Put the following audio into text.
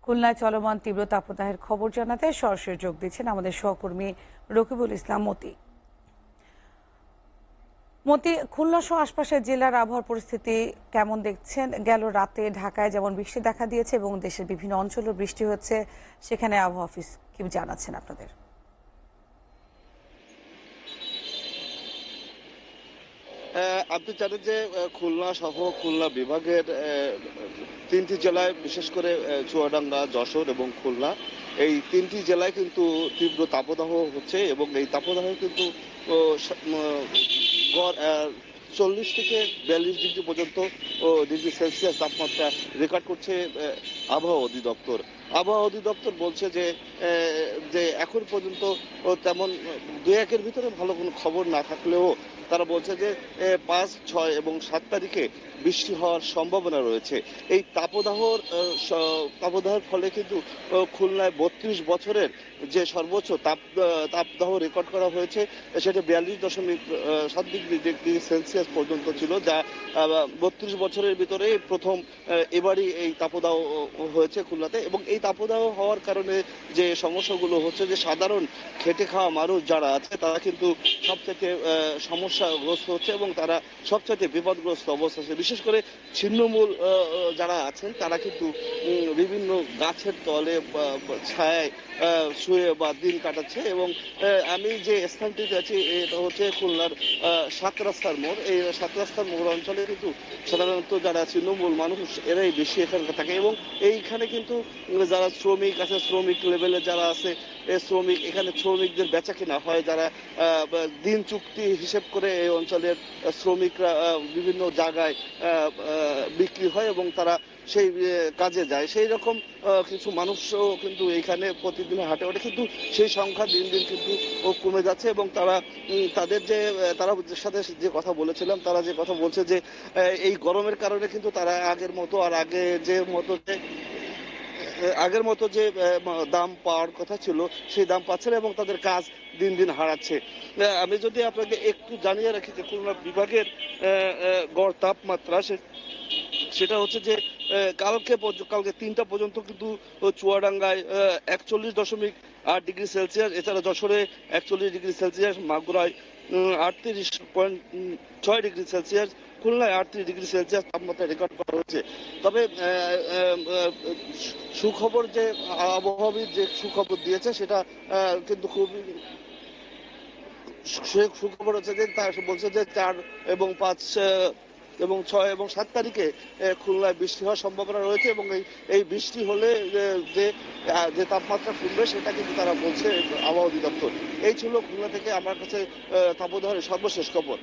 খুলনায় চলমান তীব্র তাপদাহের খবর জানাতে সরাসরি যোগ দিচ্ছেন আমাদের সহকর্মী রকিবুল ইসলাম মতি। মতি, খুলনা সহ আশপাশের জেলার আবহাওয়ার পরিস্থিতি কেমন দেখছেন? গেল রাতে ঢাকায় যেমন বৃষ্টি দেখা দিয়েছে এবং দেশের বিভিন্ন অঞ্চলেও বৃষ্টি হচ্ছে, সেখানে আবহাওয়া অফিস কি জানাচ্ছেন আপনাদের? আপনি জানেন যে খুলনা সহ খুলনা বিভাগের তিনটি জেলায়, বিশেষ করে চুয়াডাঙ্গা, যশোর এবং খুলনা, এই তিনটি জেলায় কিন্তু তীব্র তাপদাহ হচ্ছে এবং এই তাপদাহ কিন্তু ও, সা- ম, গড় 40 থেকে 42 ডিগ্রি পর্যন্ত ডিগ্রি সেলসিয়াস তাপমাত্রা রেকর্ড করছে আবহাওয়া অধিদপ্তর। আবহাওয়া অধিদপ্তর বলছে যে এখন পর্যন্ত তেমন দু একের ভিতরে ভালো কোনো খবর না থাকলেও তারা বলছে যে 5, 6 এবং 7 তারিখে বৃষ্টি হওয়ার সম্ভাবনা রয়েছে। এই তাপদাহের ফলে কিন্তু খুলনায় 32 বছরের যে সর্বোচ্চ তাপদাহ রেকর্ড করা হয়েছে, সেটা 42.7 ডিগ্রি সেলসিয়াস পর্যন্ত ছিল, যা 32 বছরের ভিতরে প্রথম এবারই এই তাপদাহ হয়েছে খুলনাতে। এবং এই তাপদাহ হওয়ার কারণে যে সমস্যাগুলো হচ্ছে, যে সাধারণ খেটে খাওয়া মানুষ যারা আছে তারা কিন্তু সবথেকে সমস্যাগ্রস্ত হচ্ছে এবং তারা সবচেয়ে বিপদগ্রস্ত অবস্থা আছে। বিশেষ করে ছিন্নমূল যারা আছেন তারা কিন্তু বিভিন্ন গাছের তলে ছায়ায় শুয়ে বা দিন কাটাচ্ছে। এবং আমি যে স্থানটিতে আছি এটা হচ্ছে খুলনার 7 রাস্তার মোড়। এই 7 রাস্তার মোড় অঞ্চলে কিন্তু সাধারণত যারা ছিন্নমূল মানুষ এরাই বেশি এখানে থাকে এবং এইখানে কিন্তু যারা শ্রমিক আছে, শ্রমিক লেভেলে যারা আছে শ্রমিক, এখানে শ্রমিকদের বেচা কেনা হয়, যারা দিন চুক্তি হিসেব করে এই অঞ্চলের শ্রমিকরা বিভিন্ন জায়গায় বিক্রি হয় এবং তারা সেই কাজে যায়। সেই রকম কিছু মানুষও কিন্তু এইখানে প্রতিদিন হাটে ওঠে, কিন্তু সেই সংখ্যা দিন দিন কিন্তু কমে যাচ্ছে। এবং তারা তারা সাথে যে কথা বলেছিলাম, তারা যে কথা বলছে যে এই গরমের কারণে কিন্তু তারা আগের মতো আর আগের মতো যে দাম পাওয়ার কথা ছিল সেই দাম পাচ্ছে না এবং তাদের কাজ দিন দিন হারাচ্ছে। আমি যদি আপনাকে একটু জানিয়ে রাখি যে খুলনা বিভাগের গড় তাপমাত্রা সেটা হচ্ছে যে কালকে 3টা পর্যন্ত কিন্তু চুয়াডাঙ্গায় 41.8 ডিগ্রি সেলসিয়াস, এছাড়া যশোরে 41 ডিগ্রি সেলসিয়াস, মাগুরায় 38.6 ডিগ্রি সেলসিয়াস, খুলনায় 38 ডিগ্রি সেলসিয়াস তাপমাত্রা রেকর্ড করা হয়েছে। তবে সুখবর যে আবহাওয়াবিদ যে সুখবর দিয়েছে সেটা কিন্তু খুবই সুখবর হচ্ছে যে তার বলছে যে 4 এবং 5 এবং 6 এবং 7 তারিখে খুলনায় বৃষ্টি হওয়ার সম্ভাবনা রয়েছে এবং এই বৃষ্টি হলে যে যে তাপমাত্রা কমবে সেটা কিন্তু তারা বলছে আবহাওয়া অধিদপ্তর। এই ছিল খুলনা থেকে আমার কাছে তাপদাহের সর্বশেষ খবর।